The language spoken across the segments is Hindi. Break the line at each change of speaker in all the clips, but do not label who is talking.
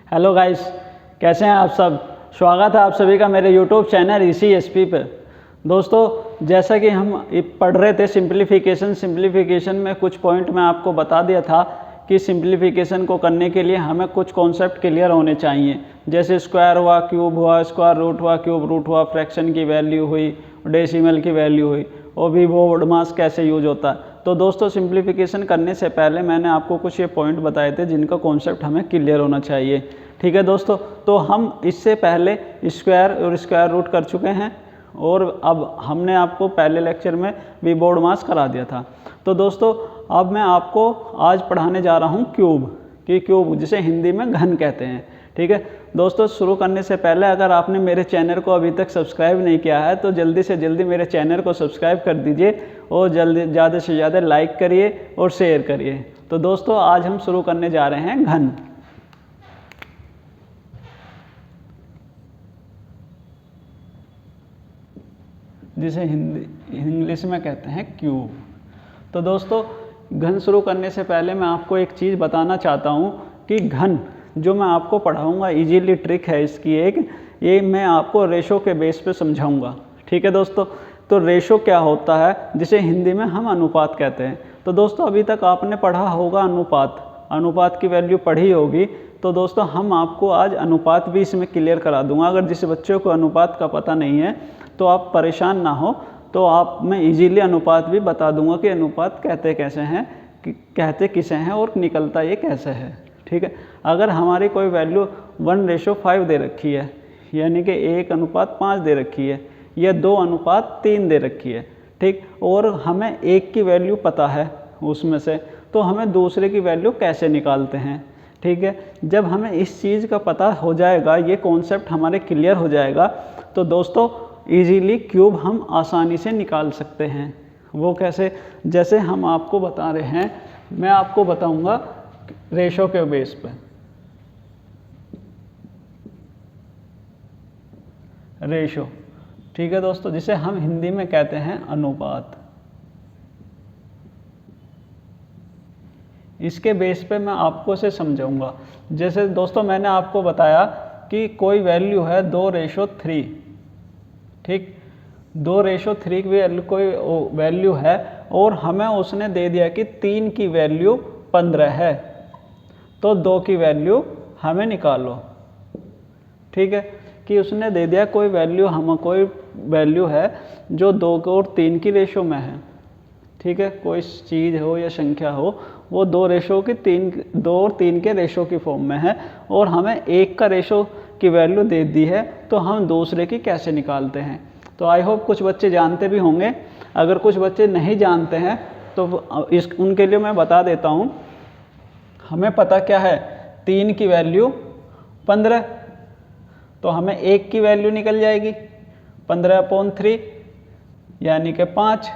हेलो गाइस, कैसे हैं आप सब। स्वागत है आप सभी का मेरे यूट्यूब चैनल ECSP पे। दोस्तों, जैसा कि हम पढ़ रहे थे सिंप्लीफिकेशन में कुछ पॉइंट मैं आपको बता दिया था कि सिंप्लीफिकेशन को करने के लिए हमें कुछ कॉन्सेप्ट क्लियर होने चाहिए, जैसे स्क्वायर हुआ, क्यूब हुआ, स्क्वायर रूट हुआ, क्यूब रूट हुआ, फ्रैक्शन की वैल्यू हुई, डेसिमल की वैल्यू हुई, और भी बोर्ड मास कैसे यूज होता है। तो दोस्तों, सिंप्लीफिकेशन करने से पहले मैंने आपको कुछ ये पॉइंट बताए थे जिनका कॉन्सेप्ट हमें क्लियर होना चाहिए। ठीक है दोस्तों, तो हम इससे पहले स्क्वायर और स्क्वायर रूट कर चुके हैं और अब हमने आपको पहले लेक्चर में भी बोर्ड मास करा दिया था। तो दोस्तों, अब मैं आपको आज पढ़ाने जा रहा हूँ क्यूब, जिसे हिंदी में घन कहते हैं। ठीक है दोस्तों, शुरू करने से पहले अगर आपने मेरे चैनल को अभी तक सब्सक्राइब नहीं किया है तो जल्दी से जल्दी मेरे चैनल को सब्सक्राइब कर दीजिए और जल्दी ज़्यादा से ज़्यादा लाइक करिए और शेयर करिए। तो दोस्तों, आज हम शुरू करने जा रहे हैं घन। जिसे इंग्लिश में कहते हैं क्यूब। तो दोस्तों, घन शुरू करने से पहले मैं आपको एक चीज़ बताना चाहता हूँ कि घन जो मैं आपको पढ़ाऊँगा, इजीली ट्रिक है इसकी एक, ये मैं आपको रेशो के बेस पे समझाऊँगा। ठीक है दोस्तों, तो रेशो क्या होता है, जिसे हिंदी में हम अनुपात कहते हैं। तो दोस्तों, अभी तक आपने पढ़ा होगा अनुपात की वैल्यू पढ़ी होगी। तो दोस्तों, हम आपको आज अनुपात भी इसमें क्लियर करा दूंगा। अगर जिस बच्चों को अनुपात का पता नहीं है तो आप परेशान ना हो, तो आप मैं इजीली अनुपात भी बता दूंगा कि अनुपात कहते कैसे हैं, कहते किसे हैं और निकलता ये कैसे है। ठीक है, अगर हमारी कोई वैल्यू 1:5 दे रखी है, यानी कि 1:5 दे रखी है, या 2:3 दे रखी है, ठीक, और हमें एक की वैल्यू पता है उसमें से, तो हमें दूसरे की वैल्यू कैसे निकालते हैं। ठीक है, जब हमें इस चीज़ का पता हो जाएगा, ये कॉन्सेप्ट हमारे क्लियर हो जाएगा, तो दोस्तों इजीली क्यूब हम आसानी से निकाल सकते हैं। वो कैसे, जैसे हम आपको बता रहे हैं, मैं आपको बताऊंगा रेशो के बेस पे। रेशो, ठीक है दोस्तों, जिसे हम हिंदी में कहते हैं अनुपात। इसके बेस पे मैं आपको से समझाऊंगा। जैसे दोस्तों, मैंने आपको बताया कि कोई वैल्यू है 2:3, ठीक, 2:3 की कोई वैल्यू है और हमें उसने दे दिया कि 3 की वैल्यू 15 है, तो 2 की वैल्यू हमें निकालो। ठीक है, कि उसने दे दिया कोई वैल्यू है जो 2 और 3 की रेशो में है। ठीक है, कोई चीज़ हो या संख्या हो, वो 2 और 3 के रेशो की फॉर्म में है और हमें 1 का रेशो की वैल्यू दे दी है, तो हम दूसरे की कैसे निकालते हैं। तो आई होप कुछ बच्चे जानते भी होंगे। अगर कुछ बच्चे नहीं जानते हैं तो उनके लिए मैं बता देता हूँ। हमें पता क्या है, 3 की वैल्यू 15, तो हमें 1 की वैल्यू निकल जाएगी 15/3 यानी कि 5।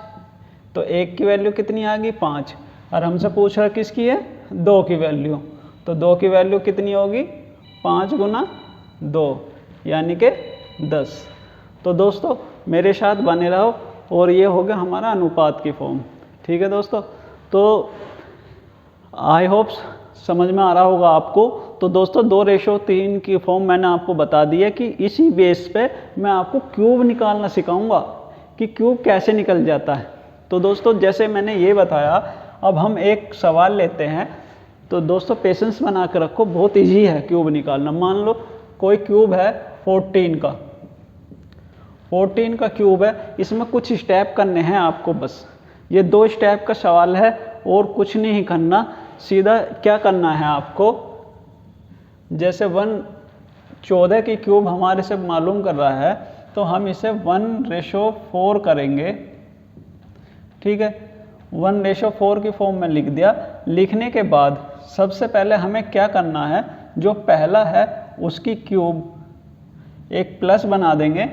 तो 1 की वैल्यू कितनी आ गई, 5, और हमसे पूछ रहा किसकी है, 2 की वैल्यू। तो 2 की वैल्यू कितनी होगी, 5 × 2 यानी कि 10। तो दोस्तों, मेरे साथ बने रहो, और ये हो गया हमारा अनुपात की फॉर्म। ठीक है दोस्तों, तो आई होप समझ में आ रहा होगा आपको। तो दोस्तों, 2:3 की फॉर्म मैंने आपको बता दी है कि इसी बेस पे मैं आपको क्यूब निकालना सिखाऊंगा कि क्यूब कैसे निकल जाता है। तो दोस्तों, जैसे मैंने ये बताया, अब हम एक सवाल लेते हैं। तो दोस्तों, पेशेंस बना कर रखो, बहुत ईजी है क्यूब निकालना। मान लो कोई क्यूब है 14 का क्यूब है, इसमें कुछ स्टेप करने हैं आपको, बस ये 2 स्टेप का सवाल है और कुछ नहीं करना। सीधा क्या करना है आपको, जैसे 1/14 की क्यूब हमारे से मालूम कर रहा है, तो हम इसे 1:4 करेंगे। ठीक है, 1:4 की फॉर्म में लिख दिया। लिखने के बाद सबसे पहले हमें क्या करना है, जो पहला है उसकी क्यूब एक प्लस बना देंगे,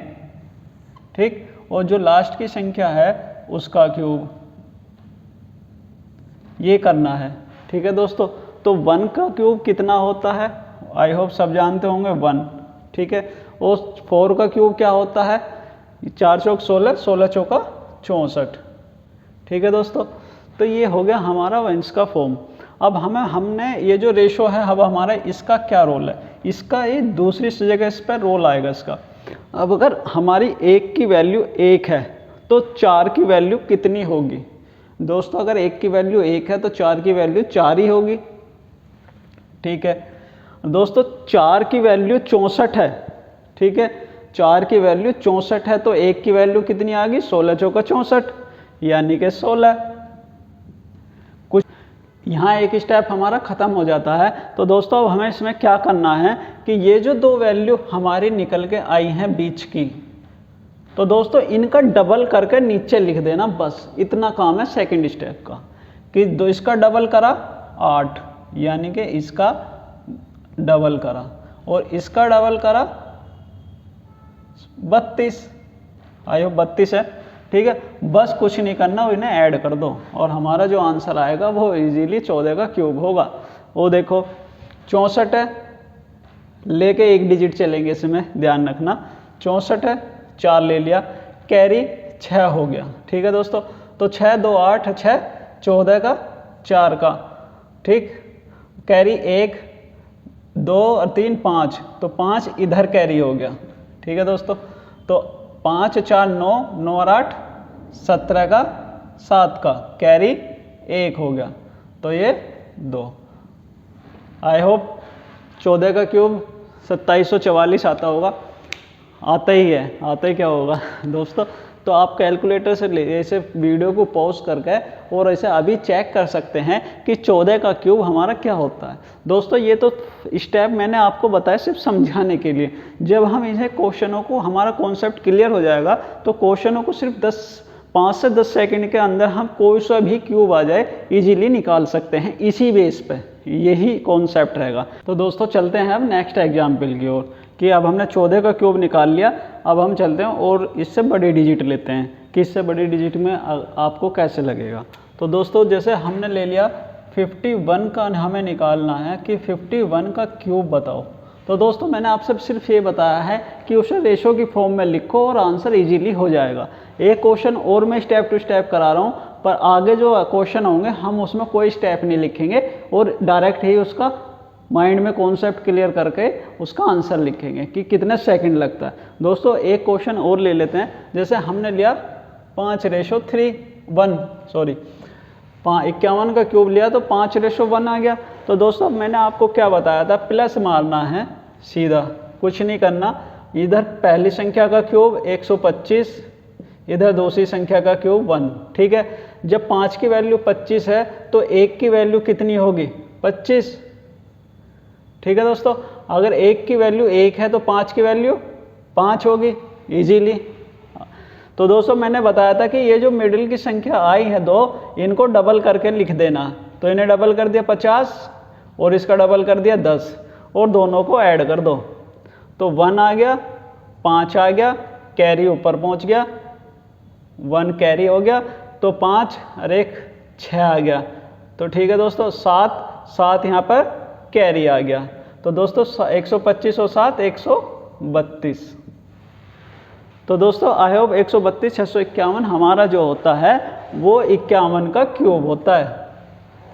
ठीक, और जो लास्ट की संख्या है उसका क्यूब, ये करना है। ठीक है दोस्तों, तो 1 का क्यूब कितना होता है, आई होप सब जानते होंगे, 1। ठीक है, और 4 का क्यूब क्या होता है, 4 चौक 16, 16 चौका 64। ठीक है दोस्तों, तो ये हो गया हमारा वंश का फॉर्म। अब हमने ये जो रेशो है, अब हमारा इसका क्या रोल है, इसका ये दूसरी जगह इस पर रोल आएगा इसका। अब अगर हमारी 1 की वैल्यू 1 है तो 4 की वैल्यू कितनी होगी दोस्तों? अगर 1 की वैल्यू 1 है तो 4 की वैल्यू 4 ही होगी। ठीक है दोस्तों, 4 की वैल्यू 64 है। ठीक है, 4 की वैल्यू 64 है तो 1 की वैल्यू कितनी आ गई? 16 चौका 64 यानी कि 16। कुछ यहाँ एक स्टेप हमारा ख़त्म हो जाता है। तो दोस्तों अब हमें इसमें क्या करना है कि ये जो दो वैल्यू हमारी निकल के आई हैं बीच की, तो दोस्तों इनका डबल करके नीचे लिख देना, बस इतना काम है सेकंड स्टेप का। कि दो इसका डबल करा 8 यानी कि इसका डबल करा और इसका डबल करा 32। आयो 32 है। ठीक है, बस कुछ नहीं करना, इन्हें ऐड कर दो और हमारा जो आंसर आएगा वो इजीली 14 का क्यूब होगा। वो देखो 64 है, लेके एक डिजिट चलेंगे, इसमें ध्यान रखना। 64 है, 4 ले लिया, कैरी 6 हो गया। ठीक है दोस्तों, तो 6 2 8 6 14 का 4 का। ठीक, कैरी 1 2 और 3 5, तो 5 इधर कैरी हो गया। ठीक है दोस्तों, तो 5 4 9 9 और 8 17 का 7 का कैरी 1 हो गया, तो ये 2। आई होप 14 का क्यूब 2744 आता होगा। आता ही है, आता ही क्या होगा दोस्तों। तो आप कैलकुलेटर से ले ऐसे वीडियो को पॉज करके और ऐसे अभी चेक कर सकते हैं कि 14 का क्यूब हमारा क्या होता है। दोस्तों ये तो स्टेप मैंने आपको बताया सिर्फ समझाने के लिए। जब हम इन्हें क्वेश्चनों को हमारा कॉन्सेप्ट क्लियर हो जाएगा तो क्वेश्चनों को सिर्फ 5 से 10 सेकंड के अंदर हम कोई सा भी क्यूब आ जाए इजीली निकाल सकते हैं इसी बेस पे। यही कॉन्सेप्ट रहेगा। तो दोस्तों चलते हैं अब नेक्स्ट एग्जाम्पल की ओर कि अब हमने 14 का क्यूब निकाल लिया। अब हम चलते हैं और इससे बड़ी डिजिट लेते हैं कि इससे बड़ी डिजिट में आपको कैसे लगेगा। तो दोस्तों जैसे हमने ले लिया 51 का हमें निकालना है कि 51 का क्यूब बताओ। तो दोस्तों मैंने आपसे सिर्फ ये बताया है कि उसे रेशो की फॉर्म में लिखो और आंसर इजीली हो जाएगा। एक क्वेश्चन और मैं स्टेप टू स्टेप करा रहा हूँ, पर आगे जो क्वेश्चन होंगे हम उसमें कोई स्टेप नहीं लिखेंगे और डायरेक्ट ही उसका माइंड में कॉन्सेप्ट क्लियर करके उसका आंसर लिखेंगे कि कितने सेकंड लगता है। दोस्तों एक क्वेश्चन और ले लेते हैं। जैसे हमने लिया 51 का क्यूब लिया तो 5:1 आ गया। तो दोस्तों मैंने आपको क्या बताया था, प्लस मारना है सीधा, कुछ नहीं करना। इधर पहली संख्या का क्यूब 125, इधर दूसरी संख्या का क्यूब 1। ठीक है, जब 5 की वैल्यू 25 है तो 1 की वैल्यू कितनी होगी? 25। ठीक है दोस्तों, अगर 1 की वैल्यू 1 है तो 5 की वैल्यू 5 होगी इजीली। तो दोस्तों मैंने बताया था कि ये जो मिडिल की संख्या आई है 2, इनको डबल करके लिख देना। तो इन्हें डबल कर दिया 50 और इसका डबल कर दिया 10 और दोनों को ऐड कर दो। तो 1 आ गया, 5 आ गया, कैरी ऊपर पहुंच गया, 1 कैरी हो गया, तो 5 और 1 6 आ गया। तो ठीक है दोस्तों, 7 यहाँ पर कैरी आ गया। तो दोस्तों 125 और 7 132। तो दोस्तों आई होप 132 651 हमारा जो होता है वो 51 का क्यूब होता है।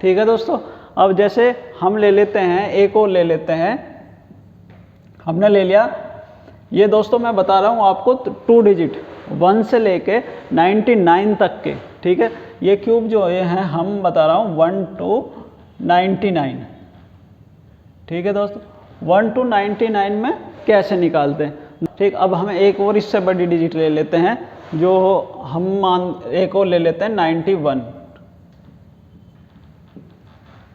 ठीक है दोस्तों, अब जैसे हम ले लेते हैं, एक और ले लेते हैं। हमने ले लिया ये, दोस्तों मैं बता रहा हूँ आपको 2 डिजिट 1 से लेके 99 तक के। ठीक है, ये क्यूब जो ये हैं हम बता रहा हूँ 1 to 99। ठीक है दोस्तों, 1 to 99 में कैसे निकालते हैं। ठीक, अब हम एक और इससे बड़ी डिजिट ले लेते हैं, जो हम एक और ले लेते हैं 91।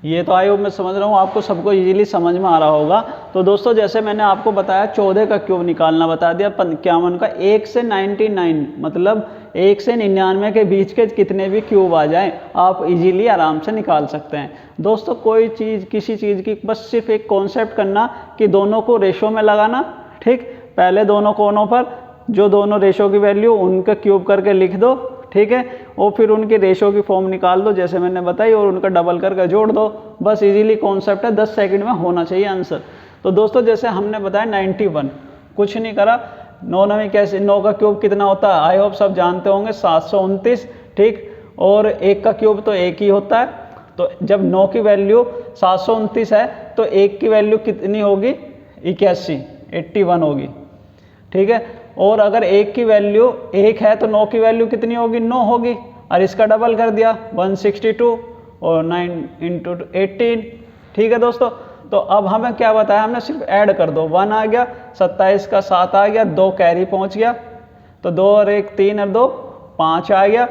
ये तो आई होप मैं समझ रहा हूँ आपको सबको इजीली समझ में आ रहा होगा। तो दोस्तों जैसे मैंने आपको बताया 14 का क्यूब निकालना बता दिया, 51 का 1 से 99 मतलब 1 से 99 के बीच के कितने भी क्यूब आ जाएं आप इजीली आराम से निकाल सकते हैं। दोस्तों कोई चीज़ किसी चीज़ की बस सिर्फ एक कॉन्सेप्ट करना कि दोनों को रेशो में लगाना। ठीक, पहले दोनों कोनों पर जो दोनों रेशो की वैल्यू उनका क्यूब करके लिख दो। ठीक है, और फिर उनके रेशो की फॉर्म निकाल दो जैसे मैंने बताई और उनका डबल करके जोड़ दो। बस इजीली कॉन्सेप्ट है, 10 सेकंड में होना चाहिए आंसर। तो दोस्तों जैसे हमने बताया 91, कुछ नहीं करा। 9 में कैसे 9 का क्यूब कितना होता है, आई होप सब जानते होंगे 729। ठीक, और 1 का क्यूब तो 1 ही होता है। तो जब 9 की वैल्यू 729 है तो 1 की वैल्यू कितनी होगी? 81 होगी, ठीक है। और अगर 1 की वैल्यू 1 है तो 9 की वैल्यू कितनी होगी, 9 होगी। और इसका डबल कर दिया 162 और 9 × 18, ठीक है दोस्तों। तो अब हमें क्या बताया, हमने सिर्फ ऐड कर दो, 1 आ गया, 27 का 7 आ गया, 2 कैरी पहुंच गया, तो 2 और 1 3 और 2 5 आ गया,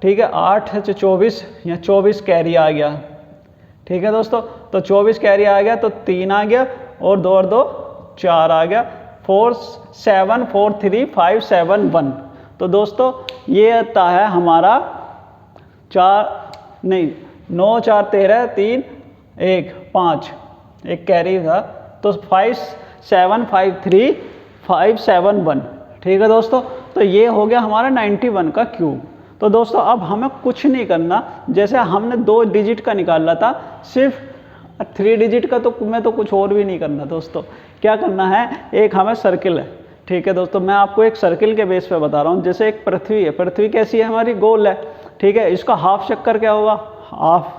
ठीक है। 8 है 24 या 24 कैरी आ गया, ठीक है दोस्तों। तो 24 कैरी आ गया तो 3 आ गया और 2 और 2 4 आ गया, 4 7 4 3 5 7 1। तो दोस्तों ये आता है हमारा 9 4 13 3 1 5, एक कैरी था, तो 5 7 5 3 5 7 1, ठीक है दोस्तों। तो ये हो गया हमारा 91 का क्यूब। तो दोस्तों अब हमें कुछ नहीं करना, जैसे हमने 2 डिजिट का निकाला था, सिर्फ 3 डिजिट का तो मैं तो कुछ और भी नहीं करना दोस्तों। क्या करना है, एक हमें सर्किल है, ठीक है दोस्तों। मैं आपको एक सर्किल के बेस पे बता रहा हूँ। जैसे एक पृथ्वी है, पृथ्वी कैसी है, हमारी गोल है, ठीक है। इसका हाफ चक्कर क्या होगा, हाफ,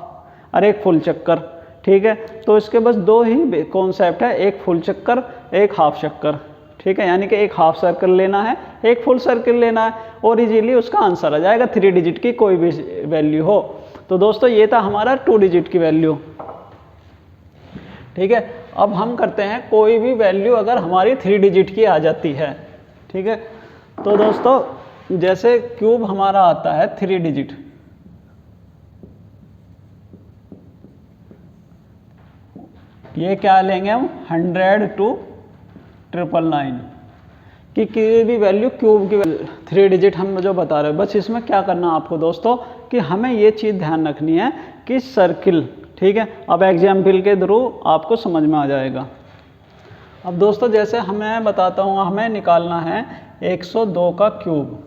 और एक फुल चक्कर, ठीक है। तो इसके बस 2 ही कॉन्सेप्ट है, एक फुल चक्कर एक हाफ चक्कर, ठीक है। यानी कि एक हाफ सर्कल लेना है, एक फुल सर्कल लेना है, और इजीली उसका आंसर आ जाएगा 3 डिजिट की कोई भी वैल्यू हो। तो दोस्तों ये था हमारा 2 डिजिट की वैल्यू, ठीक है। अब हम करते हैं कोई भी वैल्यू अगर हमारी 3 डिजिट की आ जाती है, ठीक है। तो दोस्तों जैसे क्यूब हमारा आता है 3 डिजिट, ये क्या लेंगे हम, 100 to 999 कि कोई भी वैल्यू क्यूब की 3 डिजिट हम जो बता रहे हैं। बस इसमें क्या करना आपको दोस्तों कि हमें ये चीज़ ध्यान रखनी है कि सर्किल, ठीक है। अब एग्जाम्पल के थ्रू आपको समझ में आ जाएगा। अब दोस्तों जैसे मैं बताता हूँ, हमें निकालना है 102 का क्यूब,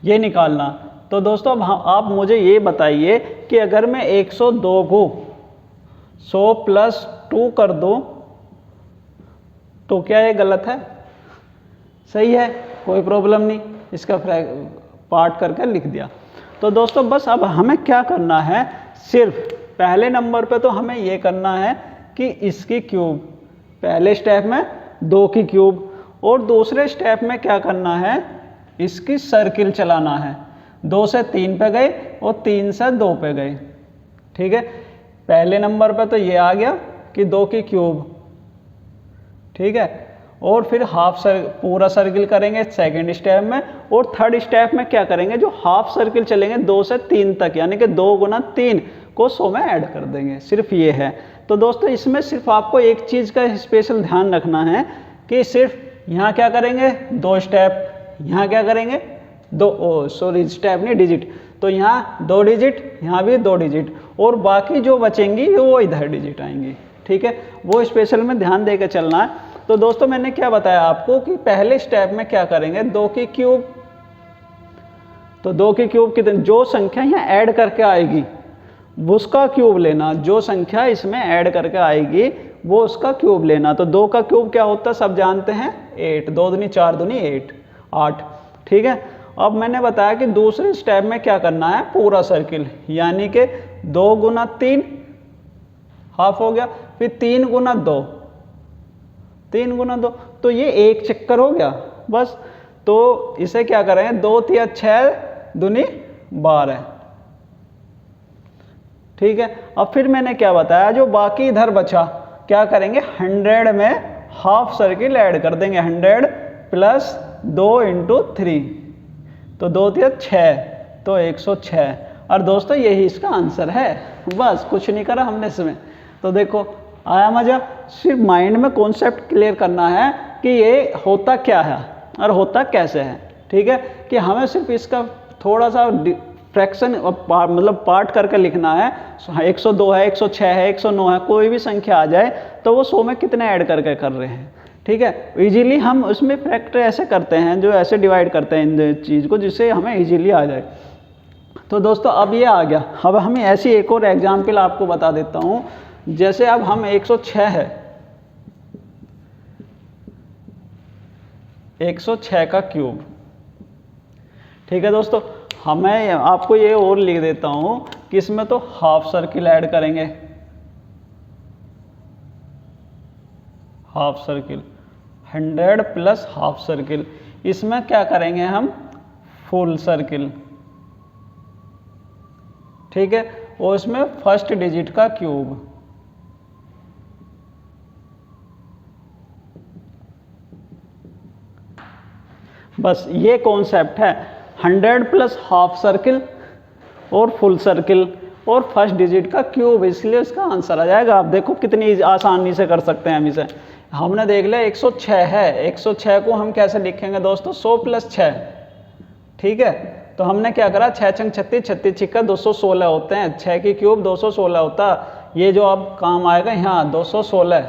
ये निकालना। तो दोस्तों अब आप मुझे ये बताइए कि अगर मैं 102 को 100 + 2 कर दूँ तो क्या ये गलत है, सही है, कोई प्रॉब्लम नहीं, इसका पार्ट करके लिख दिया। तो दोस्तों बस अब हमें क्या करना है, सिर्फ पहले नंबर पे तो हमें ये करना है कि इसकी क्यूब, पहले स्टेप में 2 की क्यूब, और दूसरे स्टेप में क्या करना है, इसकी सर्किल चलाना है। 2 से 3 पे गए और 3 से 2 पे गए, ठीक है। पहले नंबर पे तो ये आ गया कि 2 की क्यूब, ठीक है। और फिर पूरा सर्किल करेंगे सेकंड स्टेप में, और थर्ड स्टेप में क्या करेंगे, जो हाफ सर्किल चलेंगे 2 से 3 तक, यानी कि 2 × 3 को 100 में ऐड कर देंगे, सिर्फ ये है। तो दोस्तों इसमें सिर्फ आपको एक चीज़ का स्पेशल ध्यान रखना है कि सिर्फ यहाँ क्या करेंगे 2 स्टेप, यहाँ क्या करेंगे स्टेप नहीं डिजिट, तो यहाँ 2 डिजिट, यहाँ भी 2 डिजिट, और बाकी जो बचेंगी वो इधर डिजिट आएंगी, ठीक है। वो स्पेशल में ध्यान देकर चलना है। तो दोस्तों मैंने क्या बताया आपको कि पहले स्टेप में क्या करेंगे, 2 की क्यूब, तो 2 की क्यूब कितने, जो संख्या यहाँ ऐड करके आएगी उसका क्यूब लेना, जो संख्या इसमें ऐड करके आएगी वो उसका क्यूब लेना। तो 2 का क्यूब क्या होता है, सब जानते हैं, 8, 2 दूनी 4 दूनी 8, ठीक है। अब मैंने बताया कि दूसरे स्टेप में क्या करना है, पूरा सर्किल, यानी कि 2 × 3 हाफ हो गया, फिर 3 × 2, 3 × 2, तो ये एक चक्कर हो गया बस। तो इसे क्या करेंगे, 2 × 6 दूनी 12, ठीक है। अब फिर मैंने क्या बताया, जो बाकी इधर बचा क्या करेंगे, 100 में हाफ सर्किल ऐड कर देंगे, 100 + 2 × 3, तो 2 × 6, तो 106। और दोस्तों यही इसका आंसर है, बस कुछ नहीं करा हमने इसमें। तो देखो आया मजा, सिर्फ माइंड में कॉन्सेप्ट क्लियर करना है कि ये होता क्या है और होता कैसे है, ठीक है। कि हमें सिर्फ इसका थोड़ा सा फ्रैक्शन मतलब पार्ट करके लिखना है। 102 है, 106 है, 109 है, कोई भी संख्या आ जाए तो वो 100 में कितने ऐड करके कर रहे हैं, ठीक है। इजीली हम उसमें फैक्टर ऐसे करते हैं, जो ऐसे डिवाइड करते हैं इन चीज़ को, जिससे हमें इजीली आ जाए। तो दोस्तों अब ये आ गया। अब हमें ऐसी एक और एग्जाम्पल आपको बता देता हूँ। जैसे अब हम 106 है, 106 का क्यूब, ठीक है दोस्तों। हमें आपको ये और लिख देता हूँ कि इसमें तो हाफ सर्किल ऐड करेंगे, half circle, 100 plus half circle, इसमें क्या करेंगे हम, फुल सर्किल, ठीक है, और इसमें फर्स्ट डिजिट का क्यूब, बस ये कॉन्सेप्ट है। 100 प्लस हाफ सर्किल और फुल सर्किल और फर्स्ट डिजिट का क्यूब, इसलिए इसका आंसर आ जाएगा। आप देखो कितनी आसानी से कर सकते हैं हम इसे। हमने देख लिया 106 है, 106 को हम कैसे लिखेंगे दोस्तों, 100 प्लस 6, ठीक है। तो हमने क्या करा, 6 छंग 36, 36 छिक्का 216 होते हैं, 6 की क्यूब 216 होता, ये जो अब काम आएगा यहाँ 216।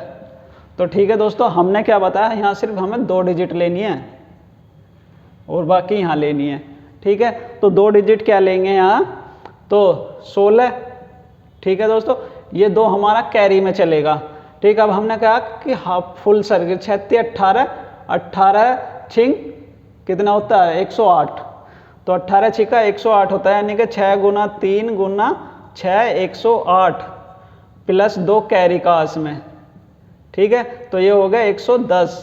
तो ठीक है दोस्तों, हमने क्या बताया, यहाँ सिर्फ हमें 2 डिजिट लेनी है और बाकी यहाँ लेनी है, ठीक है। तो 2 डिजिट क्या लेंगे यहाँ, तो 16, ठीक है दोस्तों, ये 2 हमारा कैरी में चलेगा, ठीक। अब हमने कहा कि हाफ फुल सर्किल 36 18, 18 छिंग कितना होता है 108, तो 18 छिक्का 108 होता है, यानी कि 6 गुना 3 गुना 6 108 प्लस 2 कैरी का इसमें, ठीक है। तो ये हो गया 110,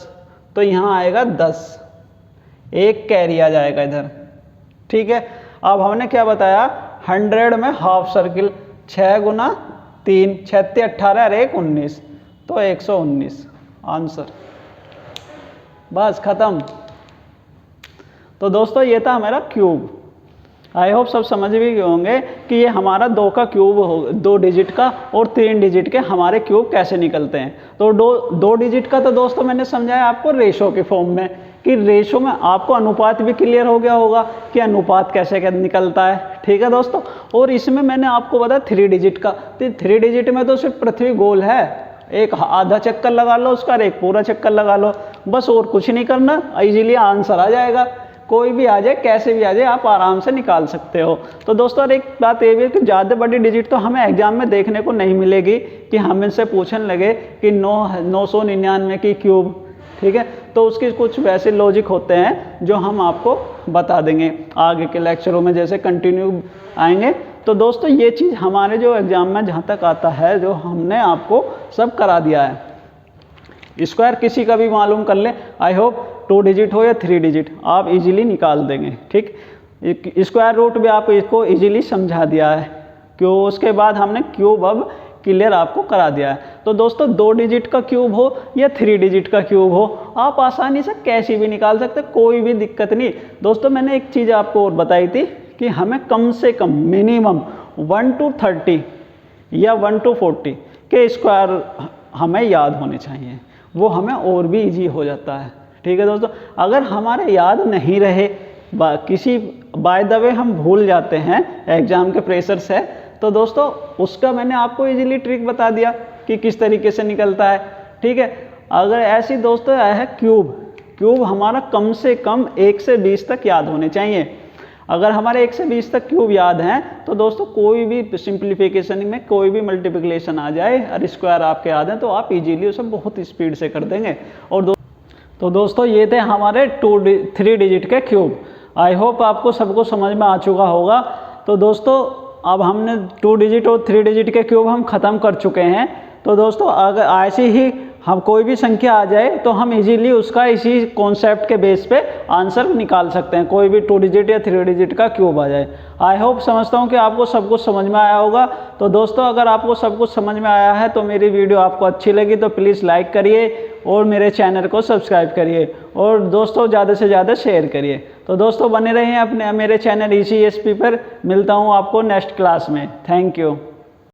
तो यहाँ आएगा 10, एक कैरी आ जाएगा इधर, ठीक है। अब हमने क्या बताया, 100 में हाफ सर्किल 6 गुना 3, 36 18 और 1 19, तो 119 आंसर, बस खत्म। तो दोस्तों ये था हमारा क्यूब। आई होप सब समझ भी गए होंगे कि ये हमारा 2 का क्यूब हो, 2 डिजिट का और 3 डिजिट के हमारे क्यूब कैसे निकलते हैं। तो 2 डिजिट का तो दोस्तों मैंने समझाया आपको रेशो के फॉर्म में, कि रेशो में आपको अनुपात भी क्लियर हो गया होगा कि अनुपात कैसे निकलता है, ठीक है दोस्तों। और इसमें मैंने आपको बताया 3 डिजिट का, तो 3 डिजिट में तो सिर्फ पृथ्वी गोल है, एक आधा चक्कर लगा लो उसका, एक पूरा चक्कर लगा लो, बस और कुछ नहीं करना, इजीली आंसर आ जाएगा। कोई भी आ जाए, कैसे भी आ जाए, आप आराम से निकाल सकते हो। तो दोस्तों एक बात ये भी है कि ज़्यादा बड़ी डिजिट तो हमें एग्जाम में देखने को नहीं मिलेगी कि हम इनसे पूछने लगे कि 999 की क्यूब, ठीक है। तो उसके कुछ वैसे लॉजिक होते हैं जो हम आपको बता देंगे आगे के लेक्चरों में, जैसे कंटिन्यू आएंगे। तो दोस्तों ये चीज़ हमारे जो एग्ज़ाम में जहाँ तक आता है, जो हमने आपको सब करा दिया है। स्क्वायर किसी का भी मालूम कर ले, आई होप 2 डिजिट हो या 3 डिजिट आप इजीली निकाल देंगे, ठीक। स्क्वायर रूट भी आप इसको इजीली समझा दिया है, क्यों उसके बाद हमने क्यूब अब क्लियर आपको करा दिया है। तो दोस्तों 2 डिजिट का क्यूब हो या 3 डिजिट का क्यूब हो, आप आसानी से कैसी भी निकाल सकते, कोई भी दिक्कत नहीं। दोस्तों मैंने एक चीज़ आपको और बताई थी कि हमें कम से कम मिनिमम 1 to 30 या 1 to 40 के स्क्वायर हमें याद होने चाहिए, वो हमें और भी इजी हो जाता है, ठीक है दोस्तों। अगर हमारे याद नहीं रहे, किसी बाय द वे हम भूल जाते हैं एग्ज़ाम के प्रेशर से, तो दोस्तों उसका मैंने आपको इजीली ट्रिक बता दिया कि किस तरीके से निकलता है, ठीक है। अगर ऐसी दोस्तों है क्यूब हमारा कम से कम 1 से 20 तक याद होने चाहिए। अगर हमारे 1 से 20 तक क्यूब याद हैं तो दोस्तों कोई भी सिंप्लीफिकेशन में कोई भी मल्टीप्लिकेशन आ जाए और स्क्वायर आपके याद हैं तो आप इजीली उसे बहुत स्पीड से कर देंगे। और तो दोस्तों ये थे हमारे 3 डिजिट के क्यूब। आई होप आपको सबको समझ में आ चुका होगा। तो दोस्तों अब हमने 2 डिजिट और 3 डिजिट के क्यूब हम ख़त्म कर चुके हैं। तो दोस्तों अगर ऐसी ही हम कोई भी संख्या आ जाए तो हम इजीली उसका इसी कॉन्सेप्ट के बेस पे आंसर निकाल सकते हैं, कोई भी 2 डिजिट या 3 डिजिट का क्यूब आ जाए। आई होप समझता हूँ कि आपको सब कुछ समझ में आया होगा। तो दोस्तों अगर आपको सब कुछ समझ में आया है तो मेरी वीडियो आपको अच्छी लगी तो प्लीज़ लाइक करिए और मेरे चैनल को सब्सक्राइब करिए और दोस्तों ज़्यादा से ज़्यादा शेयर करिए। तो दोस्तों बने रहें अपने मेरे चैनल ECSP पर। मिलता हूँ आपको नेक्स्ट क्लास में। Thank you.